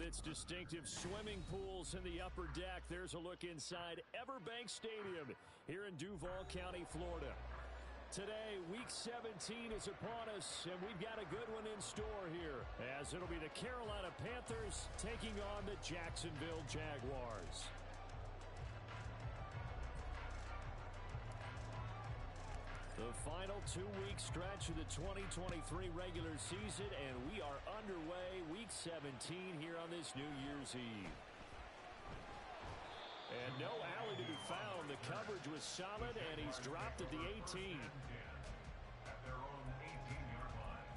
its distinctive swimming pools in the upper deck, there's a look inside Everbank Stadium here in Duval County, Florida. Today, Week 17 is upon us, and we've got a good one in store here, as it'll be the Carolina Panthers taking on the Jacksonville Jaguars. The final 2-week stretch of the 2023 regular season, and we are underway Week 17 here on this New Year's Eve. And no alley to be found. The coverage was solid, and he's dropped at the 18. At their own 18-yard line.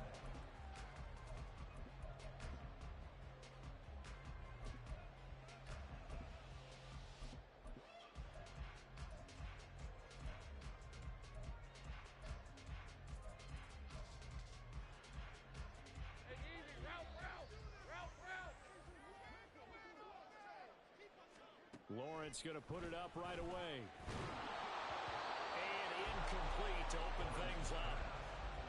Lawrence going to put it up right away. And incomplete to open things up.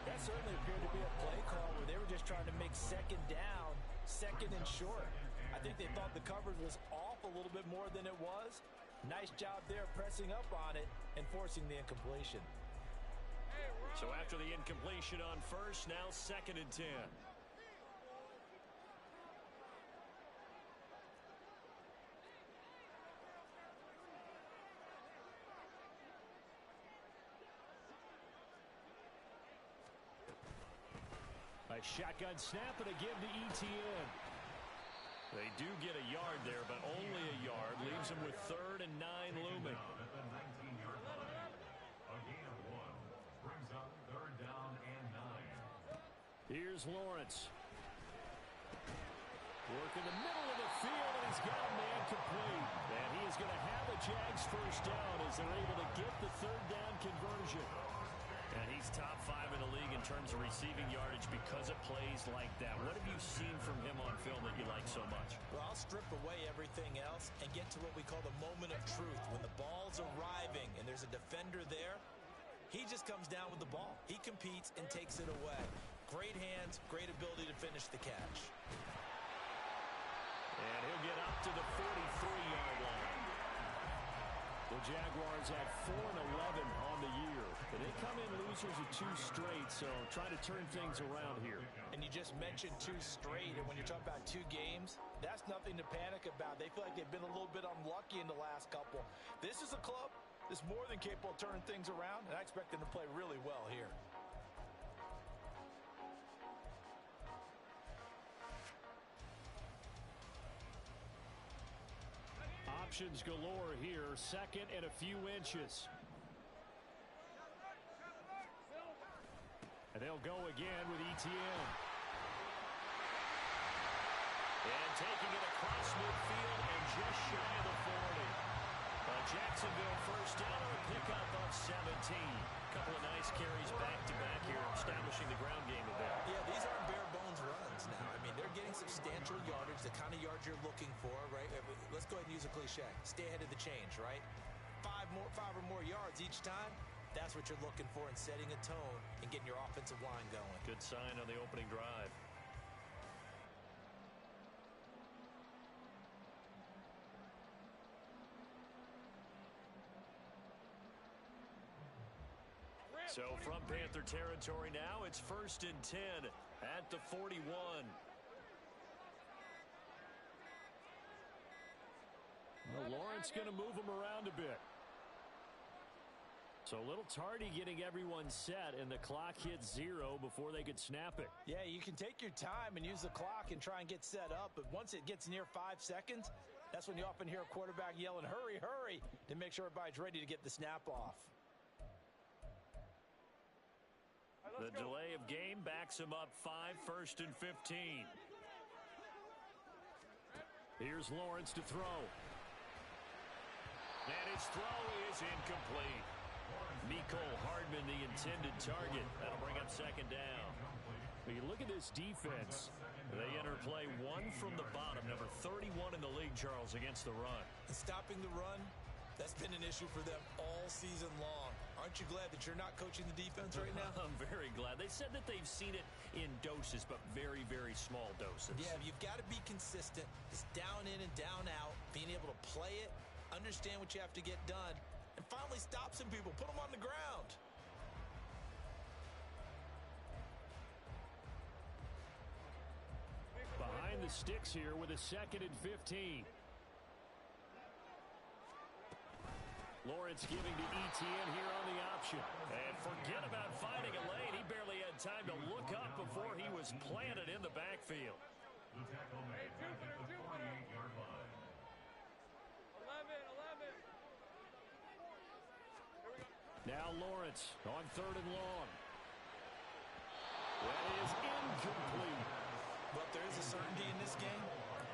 That certainly appeared to be a play call where they were just trying to make second down, second and short. I think they thought the coverage was off a little bit more than it was. Nice job there pressing up on it and forcing the incompletion. So after the incompletion on first, now 2nd and 10. A shotgun snap and a give to ETN. They do get a yard there, but only a yard. Leaves them with 3rd and 9 looming. At the 19-yard line. A gain of 1. Brings up 3rd down and 9. Here's Lawrence. Work in the middle of the field, and he's got a man complete. And he is going to have a Jags first down as they're able to get the 3rd down conversion. And he's top 5 in the league in terms of receiving yardage because of plays like that. What have you seen from him on film that you like so much? Well, I'll strip away everything else and get to what we call the moment of truth. When the ball's arriving and there's a defender there, he just comes down with the ball. He competes and takes it away. Great hands, great ability to finish the catch. And he'll get up to the 43-yard line. The Jaguars at 4-11 on the year. But they come in losers of 2 straight, so trying to turn things around here. And you just mentioned 2 straight, and when you're talking about 2 games, that's nothing to panic about. They feel like they've been a little bit unlucky in the last couple. This is a club that's more than capable of turning things around, and I expect them to play really well here. Options galore here. 2nd and a few inches. And they'll go again with ETN. And taking it across midfield and just shy of the 40. Jacksonville first down or a pickup of 17. A couple of nice carries back-to-back here, establishing the ground game a bit. Yeah, these aren't bare-bones runs now. I mean, they're getting substantial yardage, the kind of yards you're looking for, right? Let's go ahead and use a cliche. Stay ahead of the change, right? 5 or more yards each time. That's what you're looking for in setting a tone and getting your offensive line going. Good sign on the opening drive. So from Panther territory now, it's 1st and 10 at the 41. Well, Lawrence going to move him around a bit. So a little tardy getting everyone set, and the clock hits 0 before they could snap it. Yeah, you can take your time and use the clock and try and get set up, but once it gets near 5 seconds, that's when you often hear a quarterback yelling, hurry, hurry, to make sure everybody's ready to get the snap off. The delay of game backs him up 5, 1st and 15. Here's Lawrence to throw. And his throw is incomplete. Mecole Hardman, the intended target. That'll bring up 2nd down. When you look at this defense, they enter play 1 from the bottom, number 31 in the league, Charles, against the run. And stopping the run, That's been an issue for them all season long. Aren't you glad that you're not coaching the defense right now? I'm very glad. They said that they've seen it in doses, but very, very small doses. Yeah, you've got to be consistent. It's down in and down out, being able to play it, understand what you have to get done, and finally stop some people, put them on the ground. Behind the sticks here with a 2nd and 15. Lawrence giving to Etienne here on the option. And forget about finding a lane. He barely had time to look up before he was planted in the backfield. The tackle made at the 48-yard line. 11. Now Lawrence on 3rd and long. That is incomplete. But there is a certainty in this game.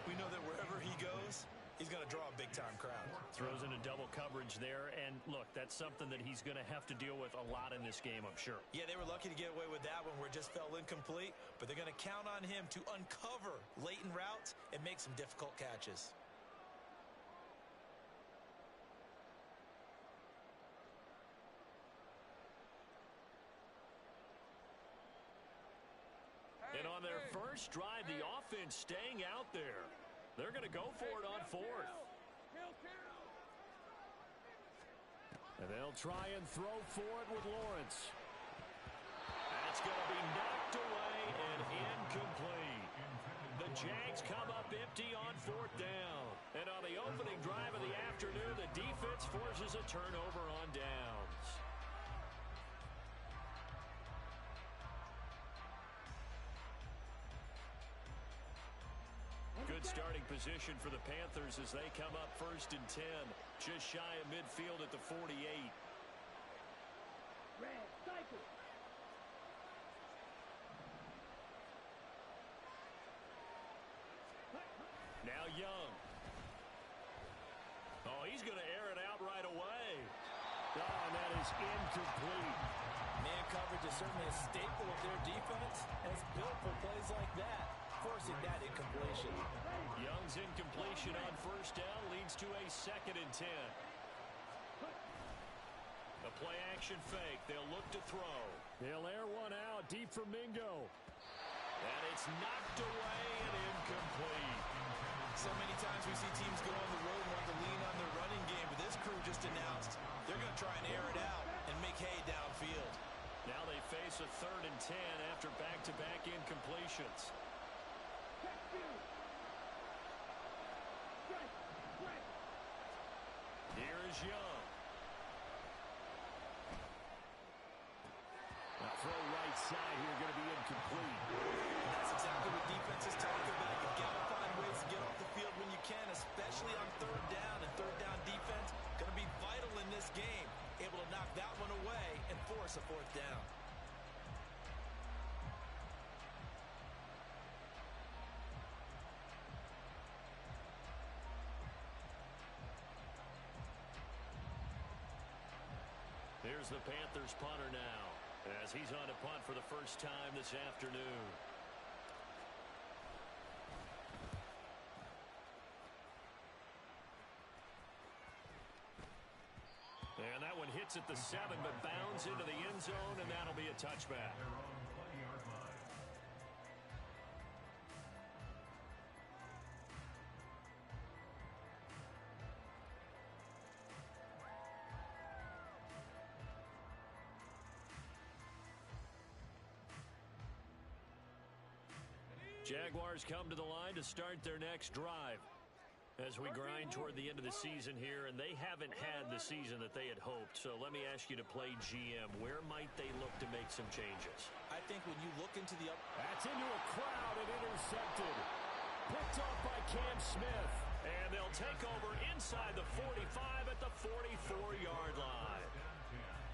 We know that wherever he goes, he's going to draw a big-time crowd. Throws into double coverage there, and look, that's something that he's going to have to deal with a lot in this game, I'm sure. Yeah, they were lucky to get away with that one where it just fell incomplete, but they're going to count on him to uncover latent routes and make some difficult catches. And on their first drive, the offense staying out there. They're going to go for it on 4th. And they'll try and throw for it with Lawrence. That's going to be knocked away and incomplete. The Jags come up empty on 4th down. And on the opening drive of the afternoon, the defense forces a turnover on downs. Good starting position for the Panthers as they come up 1st and 10. Just shy of midfield at the 48. Red cycle. Now Young. Oh, he's going to air it out right away. Oh, and that is incomplete. Man coverage is certainly a staple of their defense, and it's built for plays like that, forcing that incompletion. Young's incompletion on 1st down leads to a 2nd and 10. The play action fake. They'll look to throw. They'll air one out deep for Mingo. And it's knocked away and incomplete. So many times we see teams go on the road and want to lean on their running game, but this crew just announced they're going to try and air it out and make hay downfield. Now they face a 3rd and 10 after back-to-back incompletions. Here is Young. Now throw right side here, going to be incomplete. That's exactly what defenses talk about. You've got to find ways to get off the field when you can, especially on 3rd down. And 3rd down defense going to be vital in this game. Able to knock that one away and force a 4th down. Here's the Panthers punter now, as he's on to punt for the first time this afternoon. And that one hits at the 7, but bounds into the end zone, and that'll be a touchback. Their own 20-yard line. Jaguars come to the line to start their next drive as we grind toward the end of the season here, and they haven't had the season that they had hoped. So let me ask you to play GM. Where might they look to make some changes? I think when you look into the That's into a crowd and intercepted. Picked off by Cam Smith. And they'll take over inside the 45 at the 44-yard line.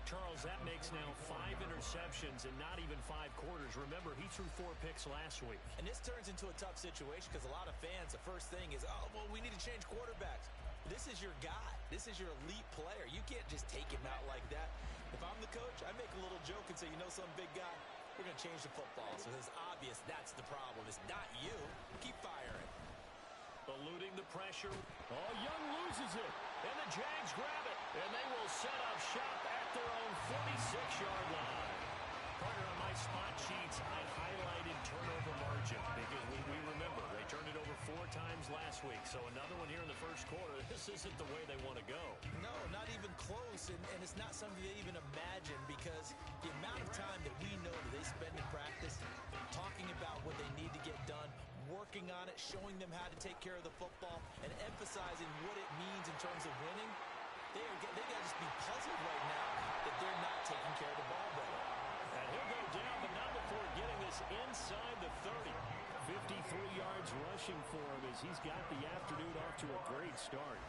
Charles, that makes now 5 interceptions and not even 5 quarters. Remember, he threw 4 picks last week. And this turns into a tough situation because a lot of fans, the first thing is, oh, well, we need to change quarterbacks. This is your guy. This is your elite player. You can't just take him out like that. If I'm the coach, I make a little joke and say, you know, some big guy, we're going to change the football. So it's obvious that's the problem. It's not you. Keep firing. Eluding the pressure. Oh, Young loses it. And the Jags grab it. And they will set up shop at their own 46-yard line. Partner, on my spot sheets, I highlighted turnover margin because we remember they turned it over 4 times last week. So another one here in the first quarter. This isn't the way they want to go. No, not even close. And it's not something they even imagine because the amount of time that we know that they spend in practice talking about what they need to get done, working on it, showing them how to take care of the football, and emphasizing what it means in terms of winning, they got to just be puzzled right now that they're not taking care of the ball better. And he'll go down, but not before getting this inside the 30. 53 yards rushing for him as he's got the afternoon off to a great start.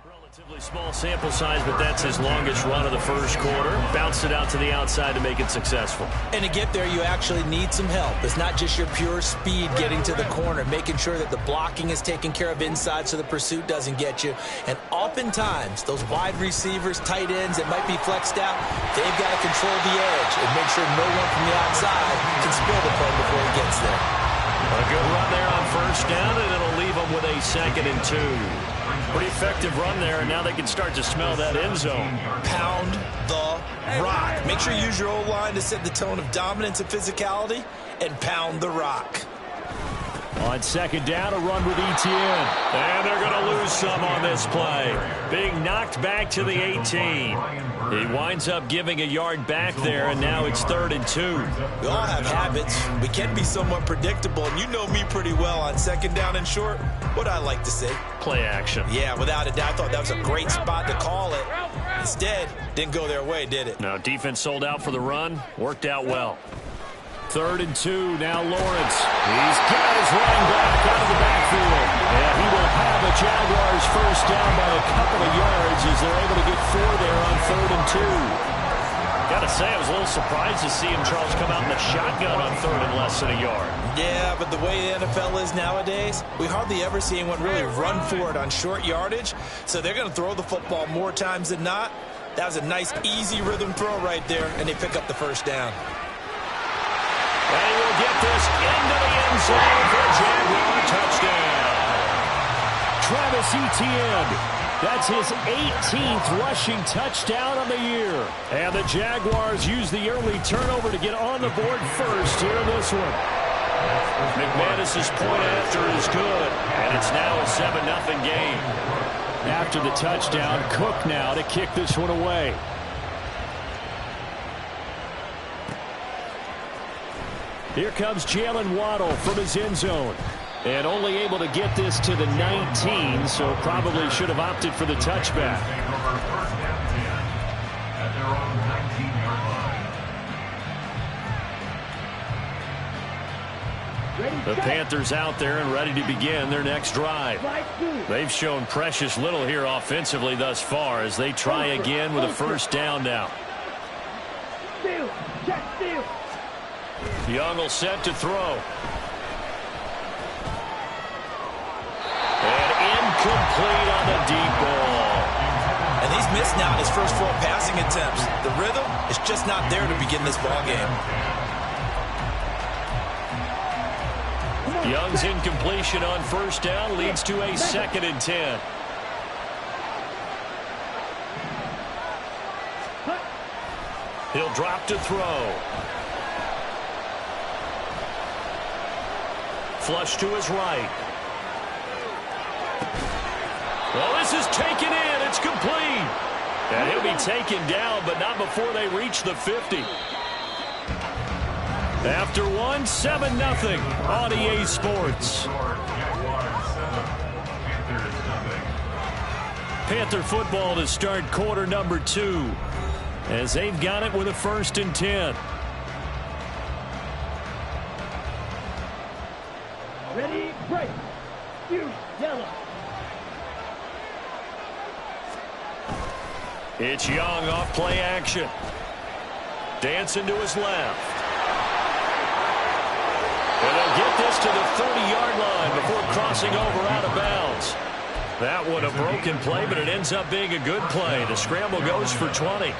Relatively small sample size, but that's his longest run of the first quarter. Bounced it out to the outside to make it successful. And to get there, you actually need some help. It's not just your pure speed getting to the corner, making sure that the blocking is taken care of inside so the pursuit doesn't get you. And oftentimes, those wide receivers, tight ends that might be flexed out, they've got to control the edge and make sure no one from the outside can spill the play before he gets there. A good run there on first down, and it'll leave them with a 2nd and 2. Pretty effective run there, and now they can start to smell that end zone. Pound the rock. Make sure you use your O-line to set the tone of dominance and physicality, and pound the rock. On 2nd down, a run with Etienne. And they're going to lose some on this play. Being knocked back to the 18. He winds up giving a yard back there, and now it's 3rd and 2. We all have habits. We can be somewhat predictable, and you know me pretty well on 2nd down and short. What I like to say? Play action. Yeah, without a doubt. I thought that was a great spot to call it. Instead, didn't go their way, did it? No, defense sold out for the run. Worked out well. 3rd and 2, now Lawrence. He's got his running back out of the backfield. And he will have a Jaguars first down by a couple of yards as they're able to get 4 there on 3rd and 2. Got to say, I was a little surprised to see him, Charles, come out in the shotgun on 3rd and less than a yard. Yeah, but the way the NFL is nowadays, we hardly ever see anyone really run for it on short yardage. So they're going to throw the football more times than not. That was a nice, easy rhythm throw right there, and they pick up the first down. And he will get this into the end zone for a Jaguar touchdown. Travis Etienne, that's his 18th rushing touchdown on the year. And the Jaguars use the early turnover to get on the board first here in this one. McManus's point after is good, and it's now a 7-0 game. After the touchdown, Cook now to kick this one away. Here comes Jalen Waddle from his end zone. And only able to get this to the 19, so probably should have opted for the touchback. The Panthers out there and ready to begin their next drive. They've shown precious little here offensively thus far as they try again with a first down now. Young will set to throw. And incomplete on the deep ball. And he's missed now his first 4 passing attempts. The rhythm is just not there to begin this ball game. Young's incompletion on first down leads to a 2nd and 10. He'll drop to throw. Flush to his right. Well, this is taken in. It's complete. And he'll be taken down, but not before they reach the 50. After 7-0 on EA Sports. Panther football to start quarter number 2 as they've got it with a 1st and 10. Ready, break. You yellow. It's Young off play action. Dancing to his left. And they'll get this to the 30-yard line before crossing over out of bounds. That one a broken play, but it ends up being a good play. The scramble goes for 20.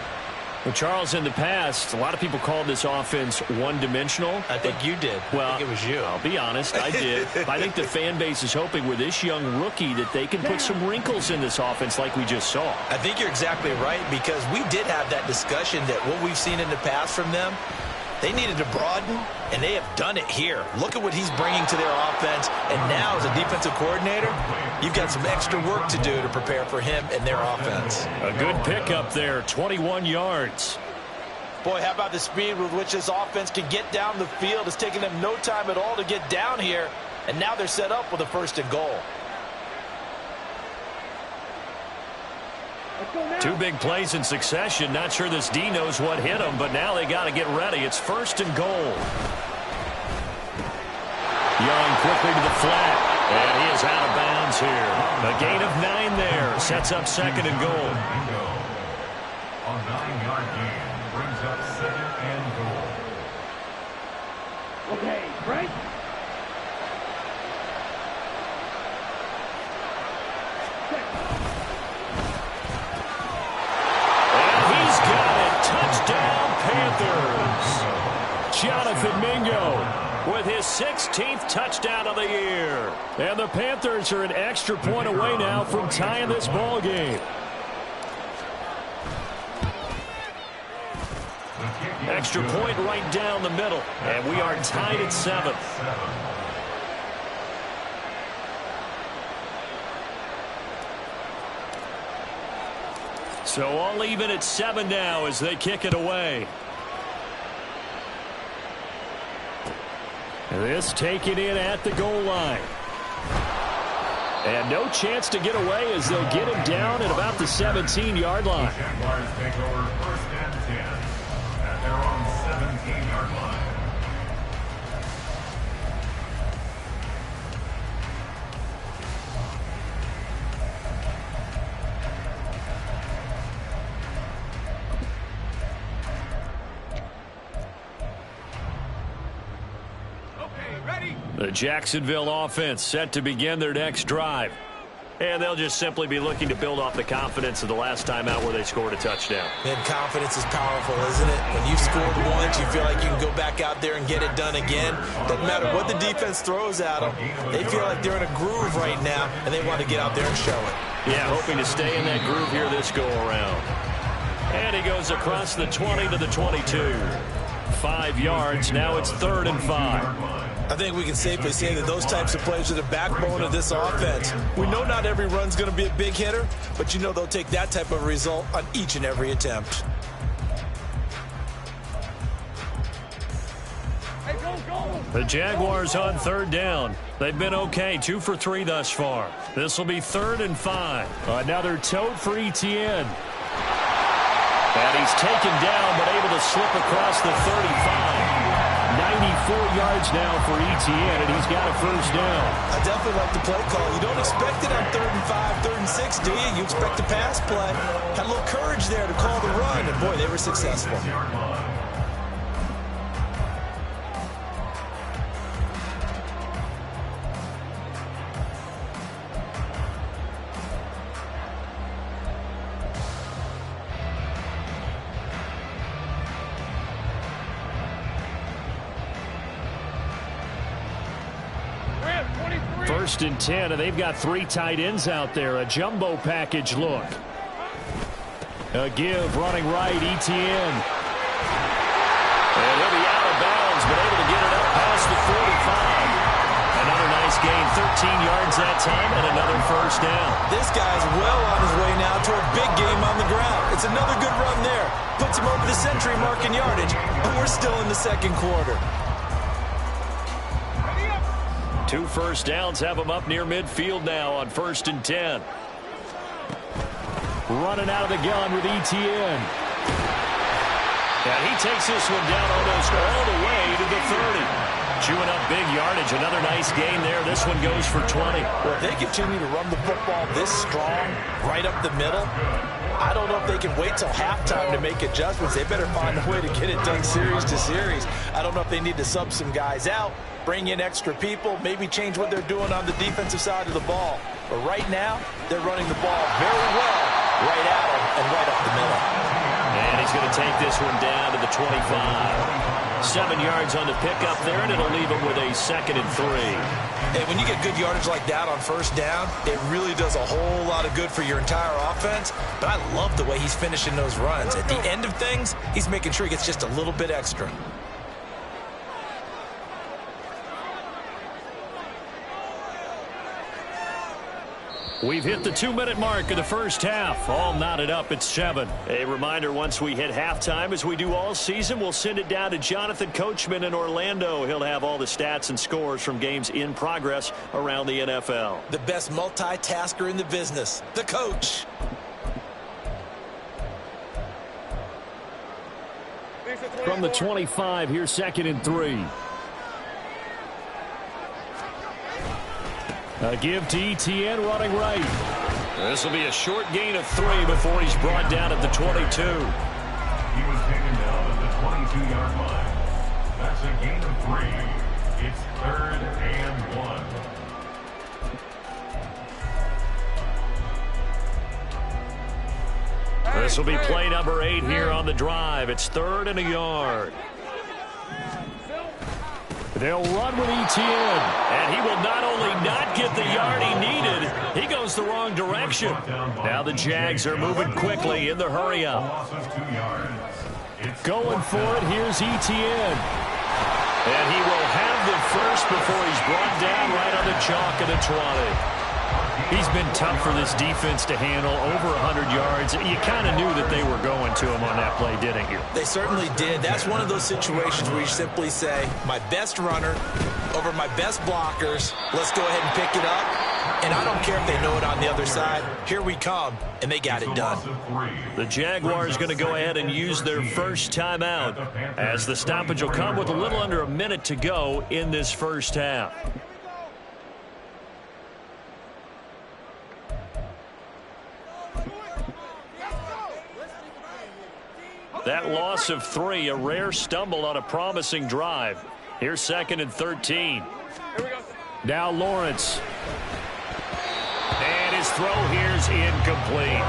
Well, Charles, in the past, a lot of people called this offense one-dimensional. I think you did. Well, I think it was you. I'll be honest, I did. I think the fan base is hoping with this young rookie that they can put some wrinkles in this offense like we just saw. I think you're exactly right, because we did have that discussion that what we've seen in the past from them, they needed to broaden, and they have done it here. Look at what he's bringing to their offense, and now as a defensive coordinator, you've got some extra work to do to prepare for him and their offense. A good pickup there, 21 yards. Boy, how about the speed with which this offense can get down the field? It's taking them no time at all to get down here, and now they're set up with a 1st and goal. Two big plays in succession. Not sure this D knows what hit him, but now they got to get ready. It's 1st and goal. Young quickly to the flat, and he is out of bounds here. A gain of 9 there. Sets up 2nd and goal. A 9-yard gain brings up 2nd and goal. Okay, Frank. Touchdown, Panthers. Jonathan Mingo with his 16th touchdown of the year. And the Panthers are an extra point away now from tying this ball game. Extra point right down the middle. And we are tied at 7. So all even at 7 now as they kick it away. This taken in at the goal line. And no chance to get away as they'll get him down at about the 17-yard line. The Jaguars take over 1st and 10 at their own 17-yard line. The Jacksonville offense set to begin their next drive. And they'll just simply be looking to build off the confidence of the last time out where they scored a touchdown. And confidence is powerful, isn't it? When you've scored once, you feel like you can go back out there and get it done again. Doesn't matter what the defense throws at them. They feel like they're in a groove right now, and they want to get out there and show it. Yeah, hoping to stay in that groove here this go-around. And he goes across the 20 to the 22. 5 yards. Now it's 3rd and 5. I think we can safely say that those types of plays are the backbone of this offense. We know not every run's going to be a big hitter, but you know they'll take that type of result on each and every attempt. The Jaguars on 3rd down. They've been okay, 2 for 3 thus far. This will be 3rd and 5. Another tote for Etienne. And he's taken down, but able to slip across the 35. 94 yards now for Etienne, and he's got a 1st down. I definitely like the play call. You don't expect it on 3rd and 5, 3rd and 6, do you? You expect a pass play. Had a little courage there to call the run, and boy, they were successful. First and 10, and they've got 3 tight ends out there. A jumbo package look. A give running right, Etienne. And he'll be out of bounds, but able to get it up past the 45. Another nice gain, 13 yards that time, and another 1st down. This guy's well on his way now to a big game on the ground. It's another good run there. Puts him over the century mark in yardage, and we're still in the 2nd quarter. 2 first downs have him up near midfield now on 1st and 10. Running out of the gun with Etienne. And he takes this one down almost all the way to the 30. Chewing up big yardage. Another nice gain there. This one goes for 20. Well, if they continue to run the football this strong, right up the middle, I don't know if they can wait till halftime to make adjustments. They better find a way to get it done series to series. I don't know if they need to sub some guys out, bring in extra people, maybe change what they're doing on the defensive side of the ball. But right now, they're running the ball very well right at them and right up the middle. And he he's going to take this one down to the 25. 7 yards on the pickup there, and it'll leave him with a 2nd and 3. Hey, when you get good yardage like that on first down, it really does a whole lot of good for your entire offense. But I love the way he's finishing those runs. At the end of things, he's making sure he gets just a little bit extra. We've hit the 2-minute mark of the first half. All knotted up at 7. A reminder, once we hit halftime, as we do all season, we'll send it down to Jonathan Coachman in Orlando. He'll have all the stats and scores from games in progress around the NFL. The best multitasker in the business, the coach. From the 25, here's 2nd and 3. A give to Etienne running right. This will be a short gain of 3 before he's brought down at the 22. He was taken down at the 22-yard line. That's a gain of 3. It's 3rd and 1. This will be play number 8 here on the drive. It's 3rd and a yard. They'll run with Etienne, and he will not only not get the yard he needed, he goes the wrong direction. Now the Jags are moving quickly in the hurry-up. Going for it, here's Etienne. And he will have the first before he's brought down right on the chalk of the 20. He's been tough for this defense to handle, over 100 yards. You kind of knew that they were going to him on that play, didn't you? They certainly did. That's one of those situations where you simply say, my best runner over my best blockers. Let's go ahead and pick it up. And I don't care if they know it on the other side. Here we come, and they got it done. The Jaguars going to go ahead and use their first timeout, as the stoppage will come with a little under a minute to go in this first half. That loss of 3, a rare stumble on a promising drive. Here's 2nd and 13. Now Lawrence. And his throw here's incomplete.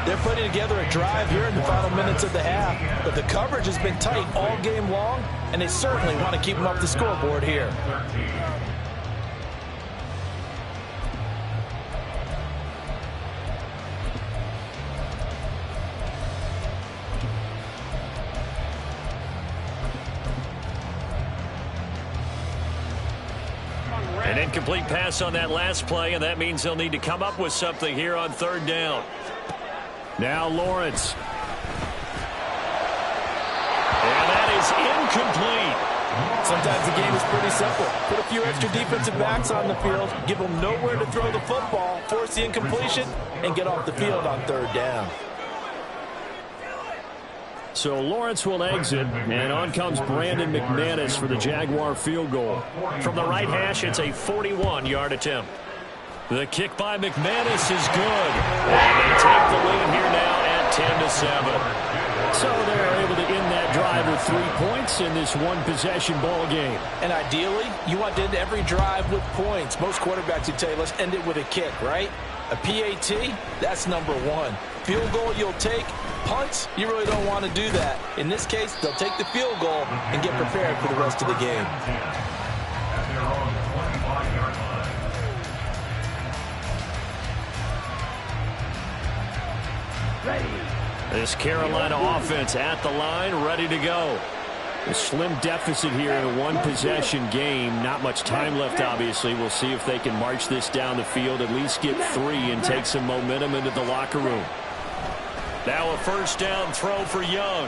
They're putting together a drive here in the final minutes of the half. But the coverage has been tight all game long, and they certainly want to keep them up the scoreboard here. An incomplete pass on that last play, and that means they'll need to come up with something here on 3rd down. Now Lawrence. And that is incomplete. Sometimes the game is pretty simple. Put a few extra defensive backs on the field, give them nowhere to throw the football, force the incompletion, and get off the field on 3rd down. So Lawrence will exit, and on comes Brandon McManus for the Jaguar field goal. From the right hash, it's a 41-yard attempt. The kick by McManus is good, and they take the lead here now at 10-7. So they're able to end that drive with 3 points in this one-possession ball game. And ideally, you want to end every drive with points. Most quarterbacks would tell you, let's end it with a kick, right? A PAT, that's number 1. Field goal you'll take. Punts, you really don't want to do that. In this case, they'll take the field goal and get prepared for the rest of the game. This Carolina offense at the line, ready to go. A slim deficit here in a one-possession game. Not much time left, obviously. We'll see if they can march this down the field, at least get 3 and take some momentum into the locker room. Now a first down throw for Young.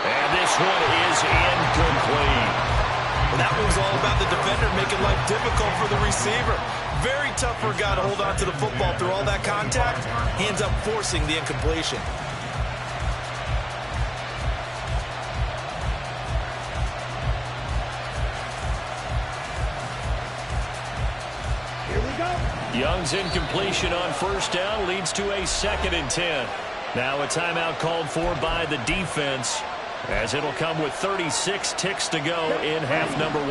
And this one is incomplete. Well, that one's all about the defender making life difficult for the receiver. Very tough for a guy to hold on to the football through all that contact. He ends up forcing the incompletion. Young's incompletion on first down leads to a 2nd and 10. Now a timeout called for by the defense, as it'll come with 36 ticks to go in half number 1.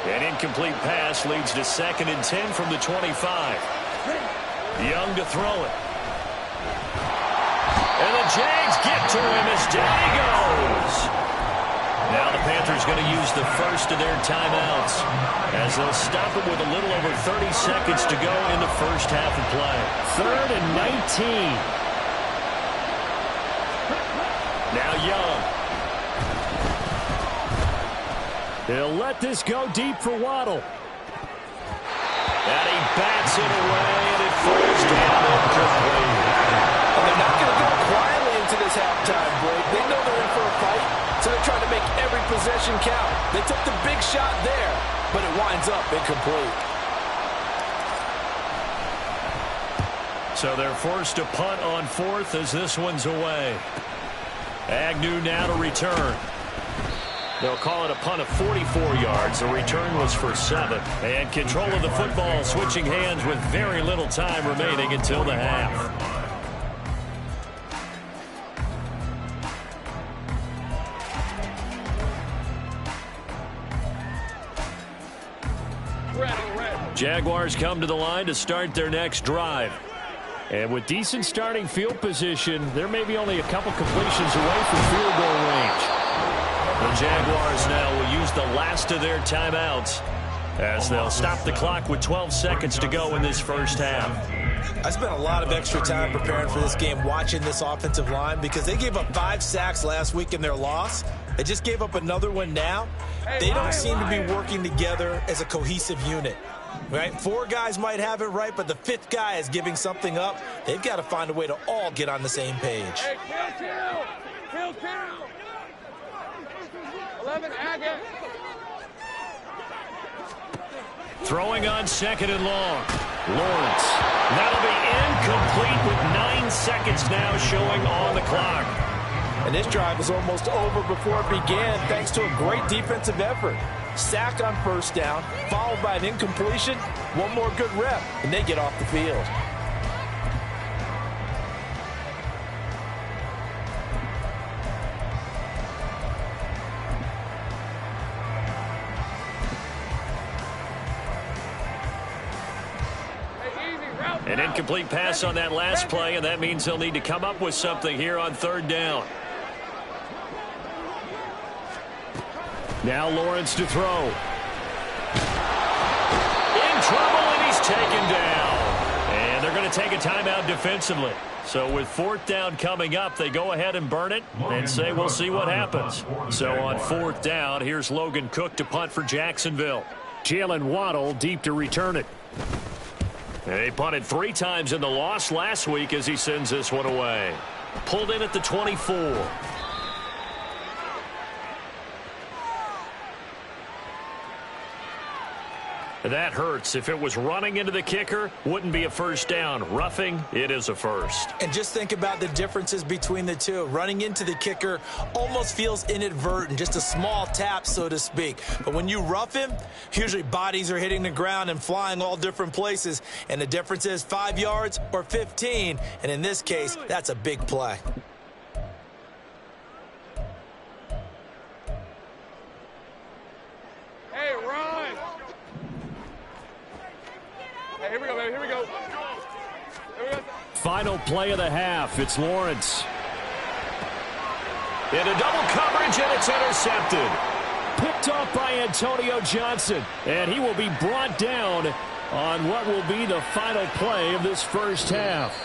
An incomplete pass leads to 2nd and 10 from the 25. Young to throw it. And the Jags get to him as down he goes. Now the Panthers going to use the first of their timeouts as they'll stop it with a little over 30 seconds to go in the first half of play. 3rd and 19. Now Young. He'll let this go deep for Waddle. And he bats it away, and it falls down incomplete. And they're not going to go quietly into this halftime break. They know they're in for a fight, so they're trying to make every possession count. They took the big shot there, but it winds up incomplete. So they're forced to punt on 4th as this one's away. Agnew now to return. They'll call it a punt of 44 yards. The return was for 7. And control of the football switching hands with very little time remaining until the half. Jaguars come to the line to start their next drive. And with decent starting field position, there may be only a couple completions away from field goal range. The Jaguars now will use the last of their timeouts as they'll stop the clock with 12 seconds to go in this first half. I spent a lot of extra time preparing for this game watching this offensive line because they gave up 5 sacks last week in their loss. They just gave up another one now. They don't seem to be working together as a cohesive unit. Right? 4 guys might have it right, but the 5th guy is giving something up. They've got to find a way to all get on the same page. Hey, kill. 11, Agate. Throwing on 2nd and long. Lawrence. That'll be incomplete with 9 seconds now showing on the clock. And this drive was almost over before it began thanks to a great defensive effort. Sack on 1st down, followed by an incompletion. One more good rep, and they get off the field. An incomplete pass on that last play, and that means they'll need to come up with something here on 3rd down. Now Lawrence to throw. In trouble, and he's taken down. And they're going to take a timeout defensively. So with 4th down coming up, they go ahead and burn it and say we'll see what happens. So on 4th down, here's Logan Cook to punt for Jacksonville. Jalen Waddle deep to return it. He punted 3 times in the loss last week as he sends this one away. Pulled in at the 24. That hurts. If it was running into the kicker, wouldn't be a 1st down. Roughing, it is a 1st. And just think about the differences between the two. Running into the kicker almost feels inadvertent, just a small tap, so to speak. But when you rough him, usually bodies are hitting the ground and flying all different places. And the difference is 5 yards or 15. And in this case, that's a big play. Hey, run. Hey, here we go, baby. Here we go. Final play of the half. It's Lawrence. In a double coverage, and it's intercepted. Picked off by Antonio Johnson. And he will be brought down on what will be the final play of this first half.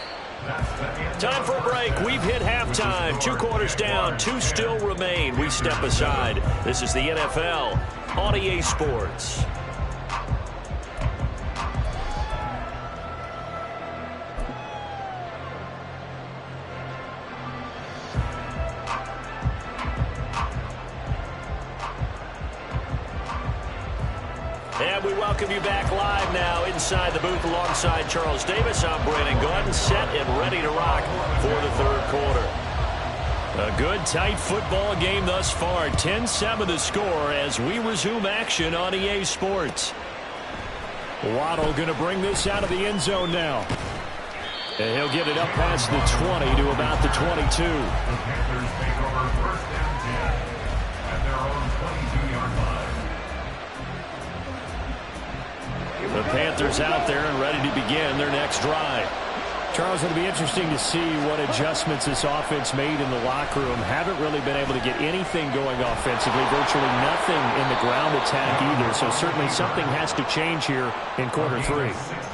Time for a break. We've hit halftime. 2 quarters down. 2 still remain. We step aside. This is the NFL on EA Sports. And we welcome you back live now inside the booth alongside Charles Davis. I'm Brandon Gordon, set and ready to rock for the 3rd quarter. A good, tight football game thus far. 10-7 the score as we resume action on EA Sports. Waddle going to bring this out of the end zone now. And he'll get it up past the 20 to about the 22. The Panthers take over 1st and 10 at their own 22-yard line. The Panthers out there and ready to begin their next drive. Charles, it'll be interesting to see what adjustments this offense made in the locker room. Haven't really been able to get anything going offensively, virtually nothing in the ground attack either. So certainly something has to change here in quarter 3.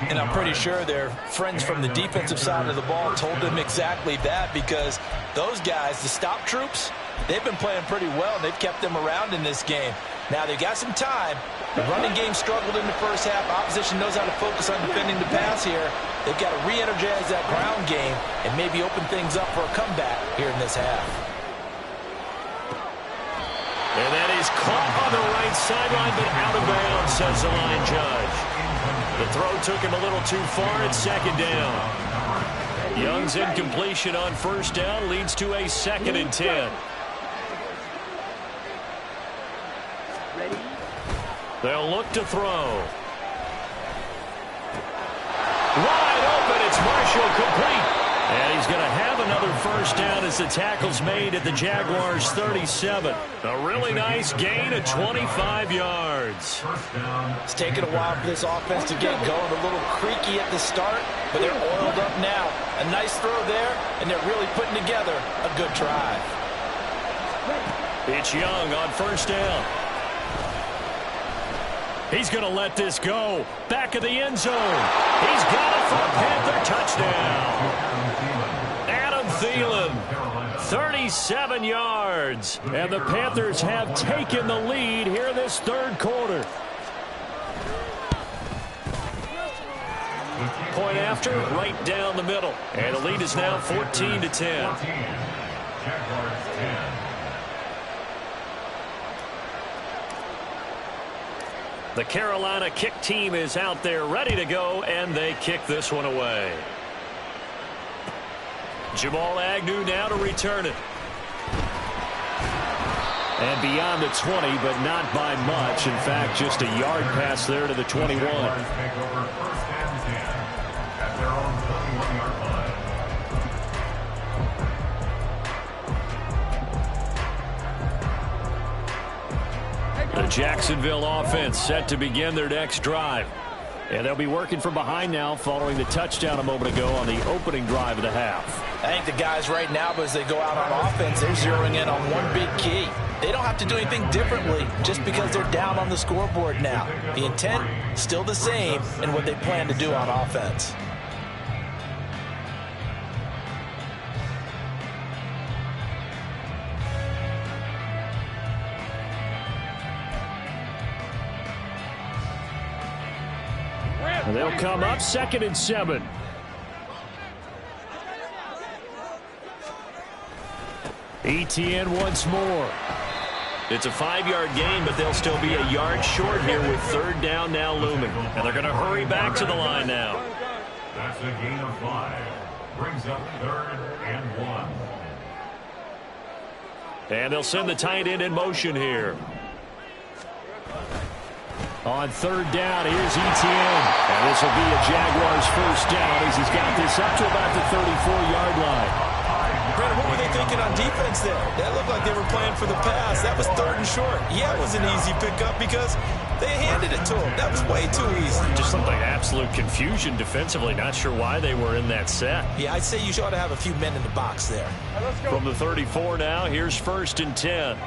And I'm pretty sure their friends from the defensive side of the ball told them exactly that, because those guys, the stop troops, they've been playing pretty well. They've kept them around in this game. Now they've got some time. The running game struggled in the first half. Opposition knows how to focus on defending the pass here. They've got to re-energize that ground game and maybe open things up for a comeback here in this half. And that is caught on the right sideline, but out of bounds, says the line judge. The throw took him a little too far at second down. Young's incompletion on first down leads to a 2nd and 10. They'll look to throw. Wide open, it's Marshall, complete. And he's going to have another first down as the tackle's made at the Jaguars' 37. A really nice gain of 25 yards. It's taken a while for this offense to get going. A little creaky at the start, but they're oiled up now. A nice throw there, and they're really putting together a good drive. It's Young on first down. He's going to let this go. Back of the end zone. He's got it for a Panther touchdown. Adam Thielen, 37 yards. And the Panthers have taken the lead here this third quarter. Point after, right down the middle. And the lead is now 14-10. Jaguars 10. The Carolina kick team is out there ready to go, and they kick this one away. Jamal Agnew now to return it. And beyond the 20, but not by much. In fact, just a yard pass there to the 21. Jaguars take over first and 10 at their own 21-yard line. The Jacksonville offense set to begin their next drive. And they'll be working from behind now following the touchdown a moment ago on the opening drive of the half. I think the guys right now, as they go out on offense, they're zeroing in on one big key. They don't have to do anything differently just because they're down on the scoreboard now. The intent, still the same in what they plan to do on offense. And they'll come up 2nd and 7. Etienne once more. It's a 5-yard gain, but they'll still be a yard short here with third down now looming. And they're going to hurry back to the line now. That's a gain of 5. Brings up 3rd and 1. And they'll send the tight end in motion here. On third down, here's Etienne. And this will be a Jaguars first down as he's got this up to about the 34-yard line. Brandon, what were they thinking on defense there? That looked like they were playing for the pass. That was 3rd and short. Yeah, it was an easy pickup because they handed it to him. That was way too easy. Just looked like absolute confusion defensively. Not sure why they were in that set. Yeah, I'd say you ought to have a few men in the box there. From the 34 now, here's 1st and 10.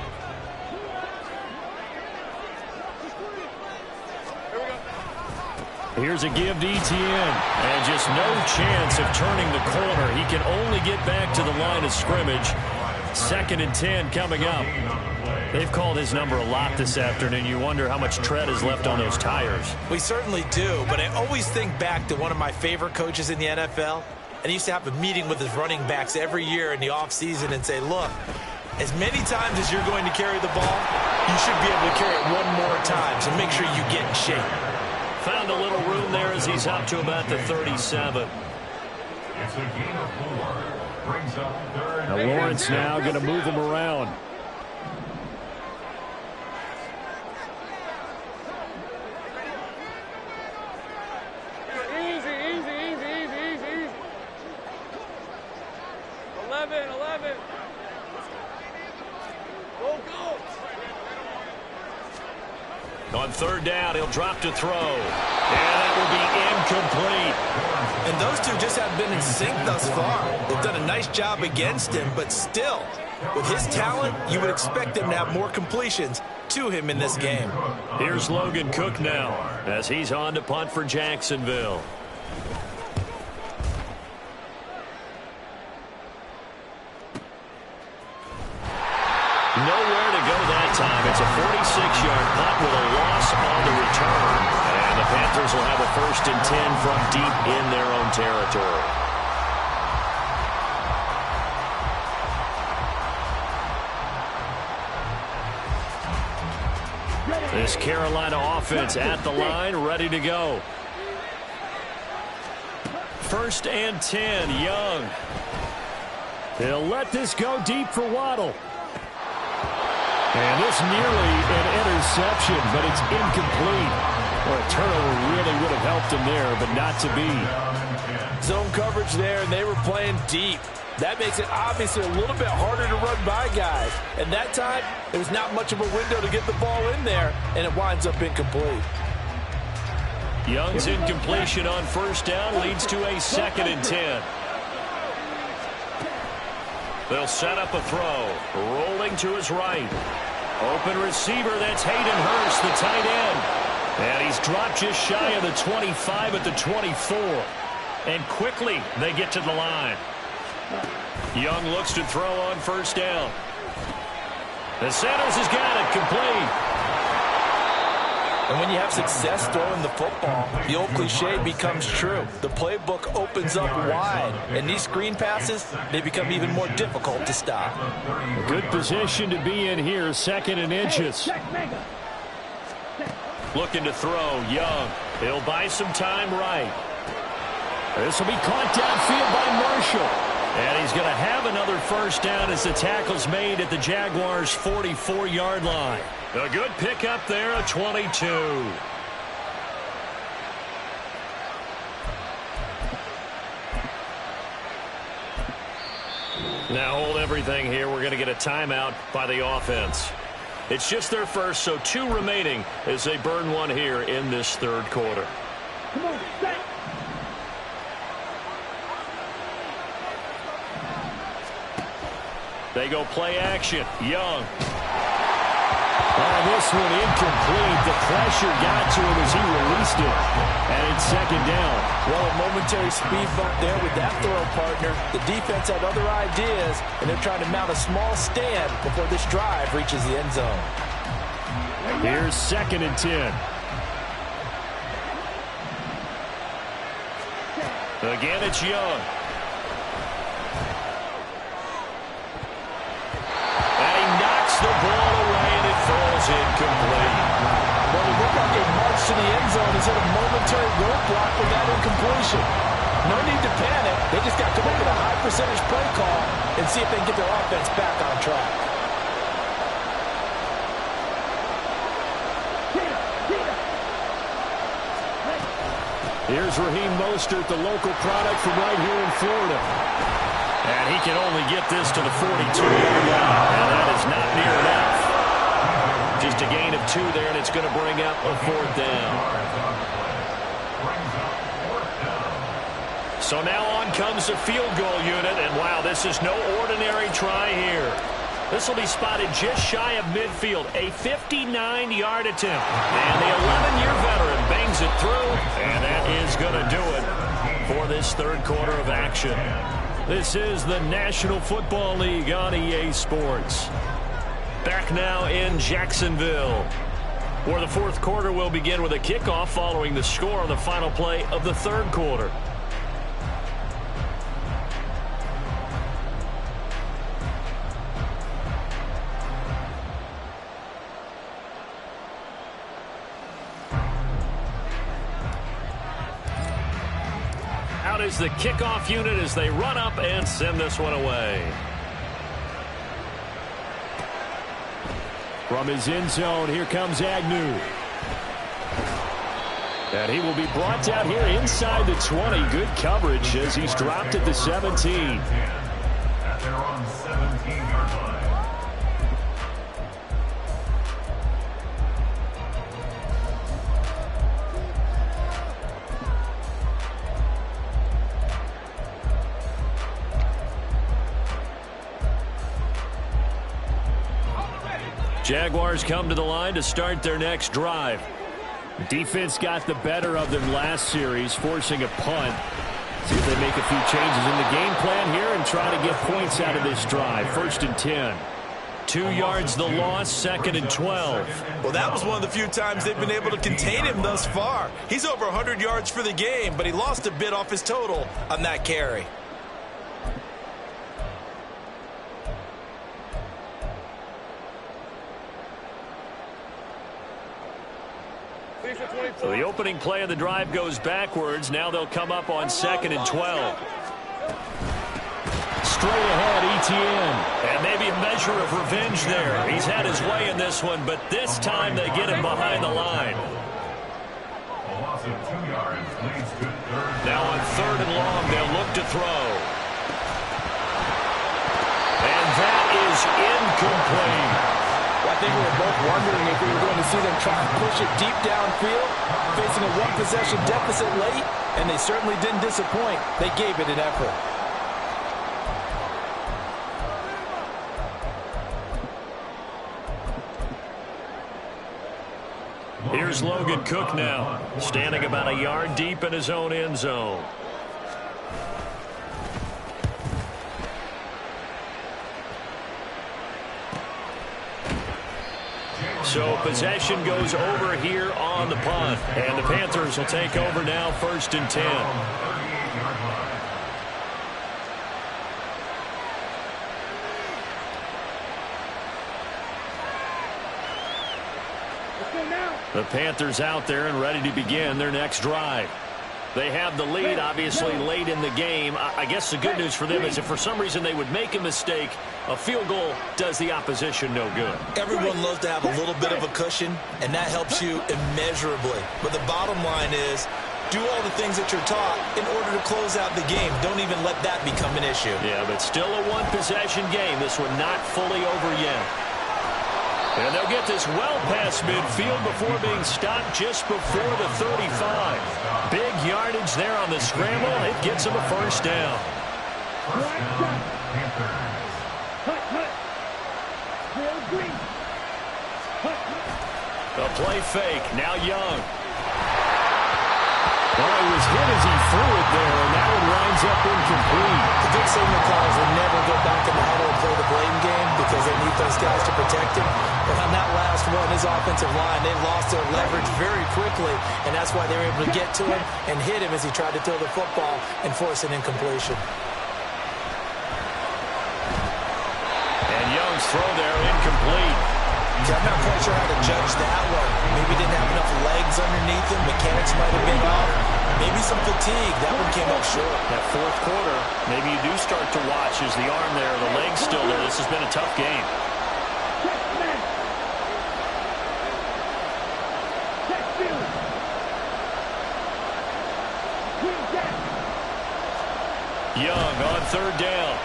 Here's a give to Etienne. And just no chance of turning the corner. He can only get back to the line of scrimmage. 2nd and 10 coming up. They've called his number a lot this afternoon. You wonder how much tread is left on those tires. We certainly do, but I always think back to one of my favorite coaches in the NFL. And he used to have a meeting with his running backs every year in the offseason and say, look, as many times as you're going to carry the ball, you should be able to carry it one more time, so make sure you get in shape. Found a little room there as he's up to about the 37. It's a gain of 4. Brings up 3rd. Now Lawrence now going to move him around. Easy, easy, easy, easy, easy. 11. Go. On third down, he'll drop to throw. And that will be incomplete. And those two just have been in sync thus far. They've done a nice job against him, but still, with his talent, you would expect him to have more completions to him in this game. Here's Logan Cook now as he's on to punt for Jacksonville. Nowhere to go that time. It's a 46-yard punt with a loss on the return. And the Panthers will have a 1st and 10 from deep in their own territory. This Carolina offense at the line, ready to go. 1st and 10, Young. They'll let this go deep for Waddle. And this nearly an interception, but it's incomplete. Well, a turnover really would have helped him there, but not to be. Zone coverage there, and they were playing deep. That makes it obviously a little bit harder to run by guys. And that time, there was not much of a window to get the ball in there, and it winds up incomplete. Young's incompletion on 1st down leads to a 2nd and 10. They'll set up a throw. Rolling to his right. Open receiver, that's Hayden Hurst, the tight end. And he's dropped just shy of the 25 at the 24. And quickly, they get to the line. Young looks to throw on 1st down. The Sanders has got it, complete. And when you have success throwing the football, the old cliche becomes true. The playbook opens up wide, and these screen passes, they become even more difficult to stop. A good position to be in here, 2nd and inches. Looking to throw, Young. He'll buy some time right. This will be caught downfield by Marshall. And he's going to have another 1st down as the tackle's made at the Jaguars' 44-yard line. A good pickup there, a 22. Now hold everything here. We're going to get a timeout by the offense. It's just their first, so 2 remaining as they burn one here in this 3rd quarter. Come on, set. They go play action. Young. Oh, this one incomplete. The pressure got to him as he released it. And it's 2nd down. Well, a momentary speed bump there with that throw partner. The defense had other ideas, and they're trying to mount a small stand before this drive reaches the end zone. Here's 2nd and 10. Again, it's Young. The ball away, and it falls incomplete. Well, it looked like a march to the end zone is at a momentary roadblock with that incompletion. No need to panic. They just got to come up with a high percentage play call and see if they can get their offense back on track. Here's Raheem Mostert, the local product from right here in Florida. And he can only get this to the 42-yard line. And that is not near enough. Just a gain of 2 there, and it's going to bring up a 4th down. So now on comes the field goal unit. And, wow, this is no ordinary try here. This will be spotted just shy of midfield. A 59-yard attempt. And the 11-year veteran bangs it through. And that is going to do it for this 3rd quarter of action. This is the National Football League on EA Sports. Back now in Jacksonville, where the 4th quarter will begin with a kickoff following the score on the final play of the 3rd quarter. Out is the kickoff unit as they run up and send this one away. From his end zone, here comes Agnew. And he will be brought down here inside the 20. Good coverage as he's dropped at the 17. At their own 17-yard line. Jaguars come to the line to start their next drive. Defense got the better of them last series, forcing a punt. See if they make a few changes in the game plan here and try to get points out of this drive. 1st and 10. 2 yards the loss, 2nd and 12. Well, that was one of the few times they've been able to contain him thus far. He's over 100 yards for the game, but he lost a bit off his total on that carry. So the opening play of the drive goes backwards. Now they'll come up on 2nd and 12. Straight ahead, Etienne. And maybe a measure of revenge there. He's had his way in this one, but this time they get him behind the line. A loss of 2 yards leads to third. Now on 3rd and long, they'll look to throw. And that is incomplete. Well, I think we were both wondering if we were going to see them try and push it deep downfield, facing a one-possession deficit late, and they certainly didn't disappoint. They gave it an effort. Here's Logan Cook now, standing about a yard deep in his own end zone. So possession goes over here on the punt. And the Panthers will take over now, 1st and 10. The Panthers out there and ready to begin their next drive. They have the lead, obviously, late in the game. I guess the good news for them is if for some reason they would make a mistake, a field goal does the opposition no good. Everyone loves to have a little bit of a cushion, and that helps you immeasurably. But the bottom line is, do all the things that you're taught in order to close out the game. Don't even let that become an issue. Yeah, but still a one-possession game. This one not fully over yet. And they'll get this well past midfield before being stopped just before the 35. Big yardage there on the scramble. It gets them a 1st down. A play fake. Now Young. Well, he was hit as he threw it there, and that one winds up incomplete. The good signal callers will never go back in the huddle and play the blame game because they need those guys to protect him. But on that last one, his offensive line, they lost their leverage very quickly, and that's why they were able to get to him and hit him as he tried to throw the football and force an incompletion. And Young's throw there, incomplete. I'm not quite sure how to judge that one. Maybe didn't have enough legs underneath him. Mechanics might have been off. Maybe some fatigue. That one came up short. That 4th quarter, maybe you do start to watch as the arm there, the leg's still there. This has been a tough game. Young on 3rd down.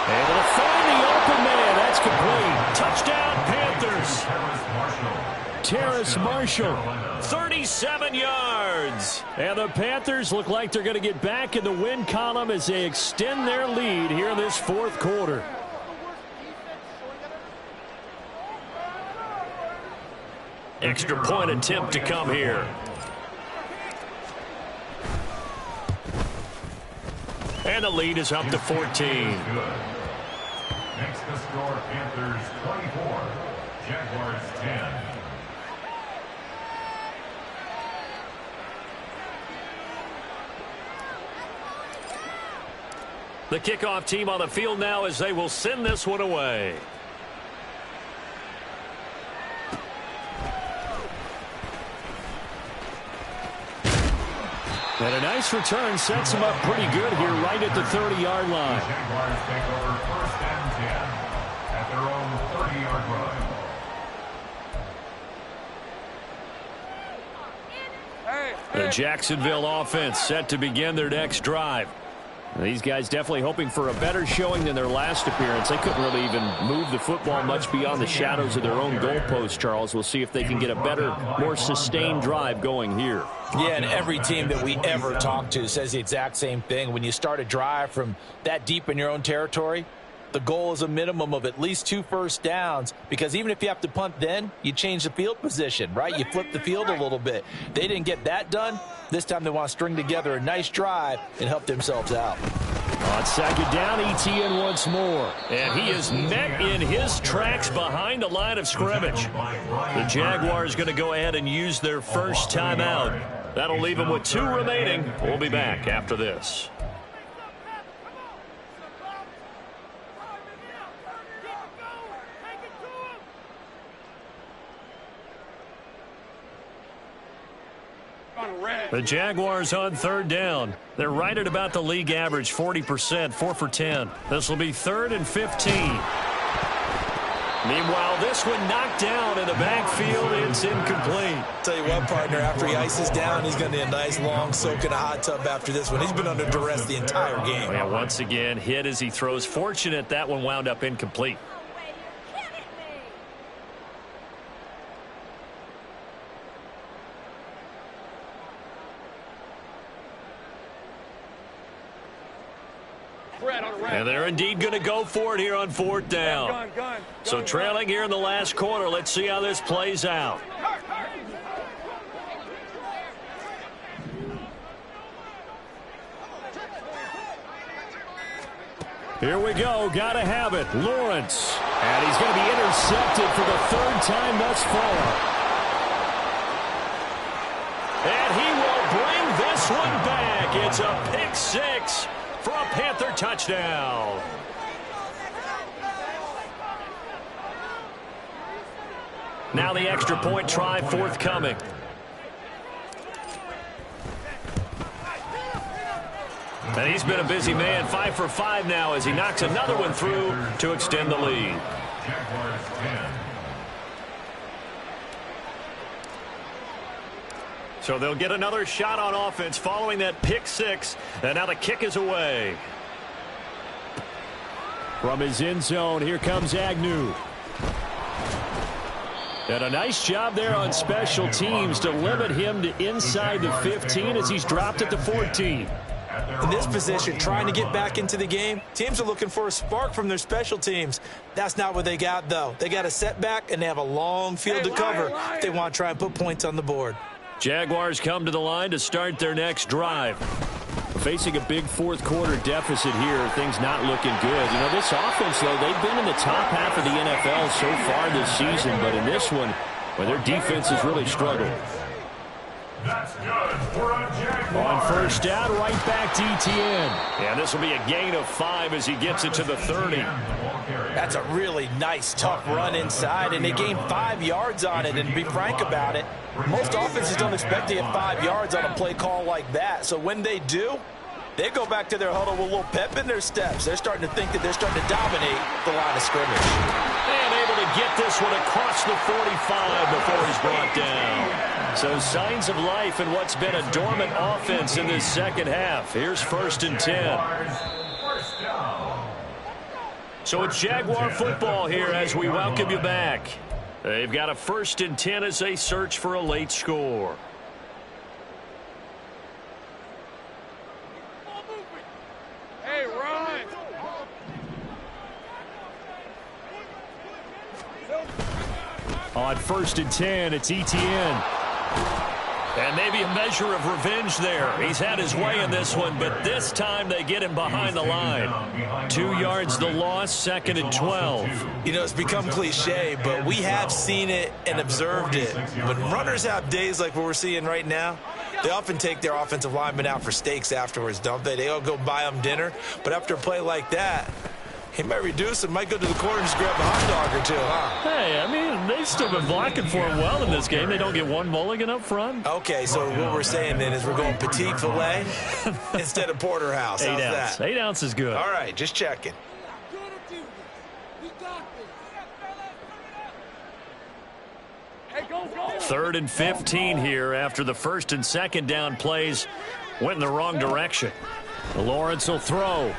Able to find the open man. That's complete. Touchdown, Panthers. Terrace Marshall, 37 yards. And the Panthers look like they're going to get back in the win column as they extend their lead here in this 4th quarter. Extra point attempt to come here. And the lead is up to 14. Next to score, Panthers 24, Jaguars 10. The kickoff team on the field now as they will send this one away. And a nice return sets them up pretty good here right at the 30-yard line. The Jaguars take over 1st and 10 at their own 30-yard line. The Jacksonville offense set to begin their next drive. These guys definitely hoping for a better showing than their last appearance. They couldn't really even move the football much beyond the shadows of their own goalpost, Charles. We'll see if they can get a better, more sustained drive going here. Yeah, and every team that we ever talk to says the exact same thing. When you start a drive from that deep in your own territory, The goal is a minimum of at least 2 first downs, because even if you have to punt then, you change the field position, right? You flip the field a little bit. They didn't get that done. This time they want to string together a nice drive and help themselves out. On second down, ETN once more. And he is met in his tracks behind the line of scrimmage. The Jaguars going to go ahead and use their first timeout. That'll leave them with 2 remaining. We'll be back after this. The Jaguars on third down. They're right at about the league average, 40%, 4 for 10. This will be 3rd and 15. Meanwhile, this one knocked down in the backfield. It's incomplete. Tell you what, partner, after he ices down, he's going to need a nice long soak in a hot tub after this one. He's been under duress the entire game. Yeah, once again, hit as he throws. Fortunate that one wound up incomplete. And they're indeed going to go for it here on 4th down. So trailing here in the last quarter. Let's see how this plays out. Here we go. Got to have it. Lawrence. And he's going to be intercepted for the 3rd time thus far. And he will bring this one back. It's a pick 6. For a Panther touchdown. Now the extra point try forthcoming. And he's been a busy man, 5 for 5 now as he knocks another one through to extend the lead. So they'll get another shot on offense following that pick 6. And now the kick is away. From his end zone, here comes Agnew. And a nice job there on special teams to limit him to inside the 15 as he's dropped at the 14. In this position, trying to get back into the game, teams are looking for a spark from their special teams. That's not what they got, though. They got a setback, and they have a long field to cover if they want to try and put points on the board. Jaguars come to the line to start their next drive. Facing a big 4th quarter deficit here, things not looking good. You know, this offense, though, they've been in the top half of the NFL so far this season, but in this one, well, their defense has really struggled. That's good for a Jaguar. On 1st down, right back to ETN. And this will be a gain of 5 as he gets it to the 30. That's a really nice, tough run inside, and they gained 5 yards on it. And to be frank about it, most offenses don't expect to get 5 yards on a play call like that. So when they do, they go back to their huddle with a little pep in their steps. They're starting to think that they're starting to dominate the line of scrimmage. And able to get this one across the 45 before he's brought down. So signs of life in what's been a dormant offense in this second half. Here's 1st and 10. So it's Jaguar football here as we welcome you back. They've got a 1st and 10 as they search for a late score. Hey, run! On 1st and 10, it's ETN. And maybe a measure of revenge there. He's had his way in this one, but this time they get him behind the line. 2 yards the loss, 2nd and 12. You know, it's become cliche, but we have seen it and observed it. When runners have days like what we're seeing right now, they often take their offensive linemen out for steaks afterwards, don't they? They all go buy them dinner. But after a play like that, he might reduce and might go to the corner and just grab a hot dog or two, huh? Hey, I mean, they've still been blocking for him well in this game. They don't get one mulligan up front. Okay, so what we're saying then is we're going petite filet instead of porterhouse. How's 8 ounce. that? 8 ounce is good. All right, just checking. Hey, go, go! 3rd and 15 here after the 1st and 2nd down plays went in the wrong direction. Lawrence will throw.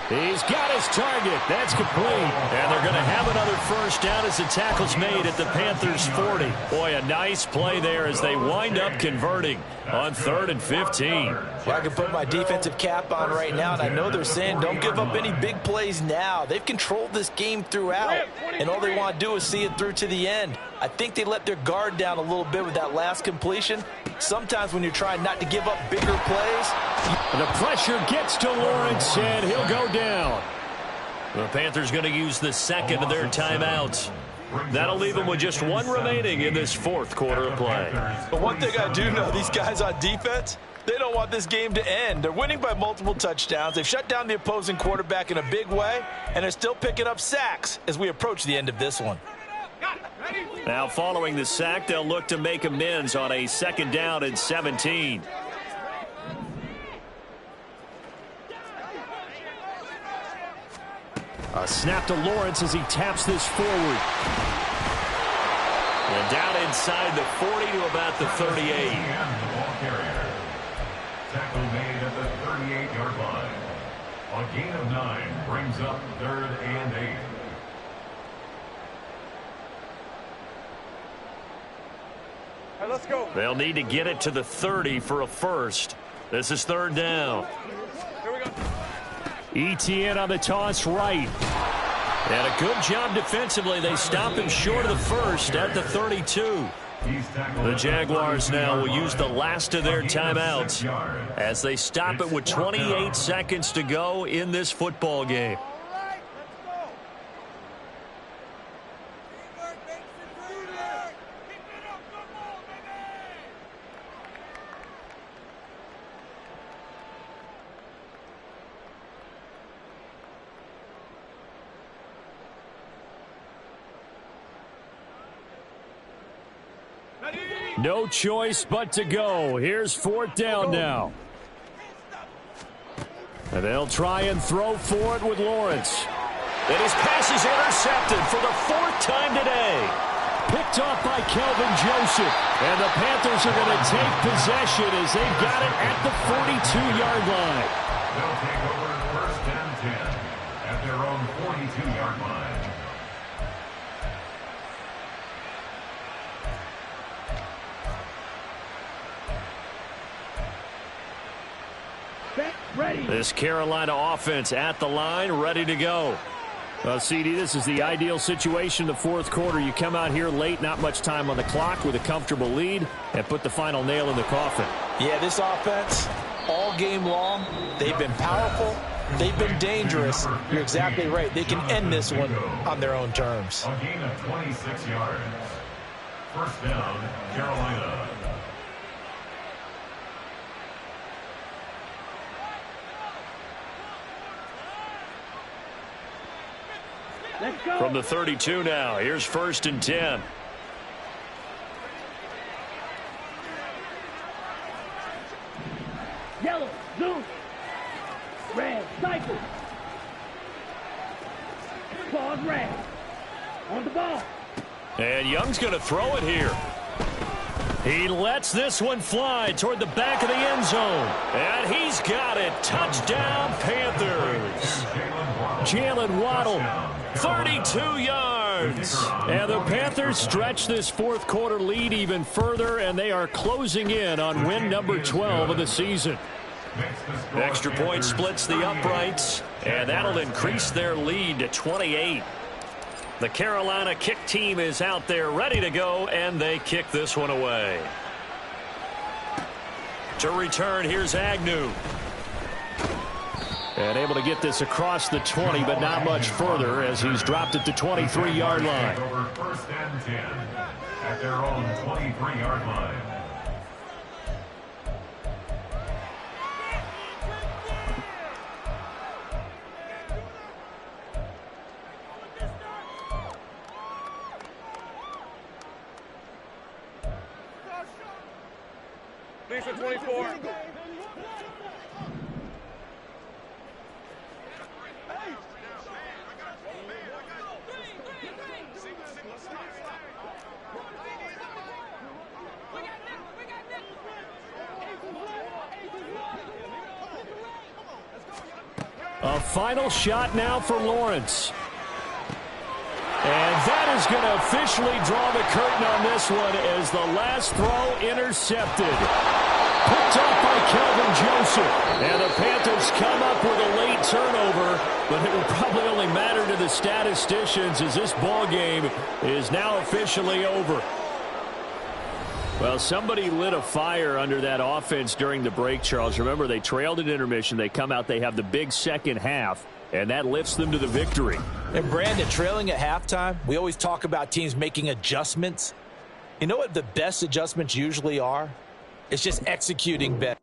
He's got his target. That's complete. And they're going to have another first down as the tackle's made at the Panthers' 40. Boy, a nice play there as they wind up converting on 3rd and 15. Well, I can put my defensive cap on right now, and I know they're saying don't give up any big plays now. They've controlled this game throughout, and all they want to do is see it through to the end. I think they let their guard down a little bit with that last completion. Sometimes when you're trying not to give up bigger plays. The pressure gets to Lawrence, and he'll go down. The Panthers going to use the second of their timeouts. That'll leave them with just one remaining in this 4th quarter of play. But one thing I do know, these guys on defense, they don't want this game to end. They're winning by multiple touchdowns. They've shut down the opposing quarterback in a big way, and they're still picking up sacks as we approach the end of this one. Now following the sack, they'll look to make amends on a 2nd down and 17. A snap to Lawrence as he taps this forward. And down inside the 40 to about the 38. Tackle made at the 38-yard line. A gain of 9 brings up 3rd and 8. Hey, let's go. They'll need to get it to the 30 for a first. This is 3rd down. Here we go. ETN on the toss right. And a good job defensively. They stop him short of the first at the 32. The Jaguars now will use the last of their timeouts as they stop it with 28 seconds to go in this football game. No choice but to go. Here's 4th down now. And they'll try and throw for it with Lawrence. And his pass is intercepted for the 4th time today. Picked off by Kelvin Joseph. And the Panthers are going to take possession as they've got it at the 42-yard line. They'll take over 1st and 10 at their own 42-yard line. Ready. This Carolina offense at the line, ready to go. CD, this is the ideal situation in the 4th quarter. You come out here late, not much time on the clock with a comfortable lead, and put the final nail in the coffin. Yeah, this offense, all game long, they've been powerful. They've been dangerous. You're exactly right. They can end this one on their own terms. A gain of 26 yards. 1st down, Carolina. Let's go. From the 32 now, here's 1st and 10. Yellow, zoom. Red, cycle. Pause, red. On the ball. And Young's going to throw it here. He lets this one fly toward the back of the end zone. And he's got it. Touchdown, Panthers. Jalen Waddle, 32 yards. And the Panthers stretch this 4th quarter lead even further, and they are closing in on win number 12 of the season. Extra point splits the uprights, and that'll increase their lead to 28. The Carolina kick team is out there ready to go, and they kick this one away. To return, here's Agnew. And able to get this across the 20, but not much further as he's dropped it to 23-yard line. Over 1st and 10 at their own 23-yard line. Please for 24. A final shot now for Lawrence. And that is going to officially draw the curtain on this one as the last throw intercepted. Picked up by Kelvin Joseph. And the Panthers come up with a late turnover, but it will probably only matter to the statisticians as this ball game is now officially over. Well, somebody lit a fire under that offense during the break, Charles. Remember, they trailed at intermission. They come out, they have the big second half, and that lifts them to the victory. And Brandon, trailing at halftime, we always talk about teams making adjustments. You know what the best adjustments usually are? It's just executing better.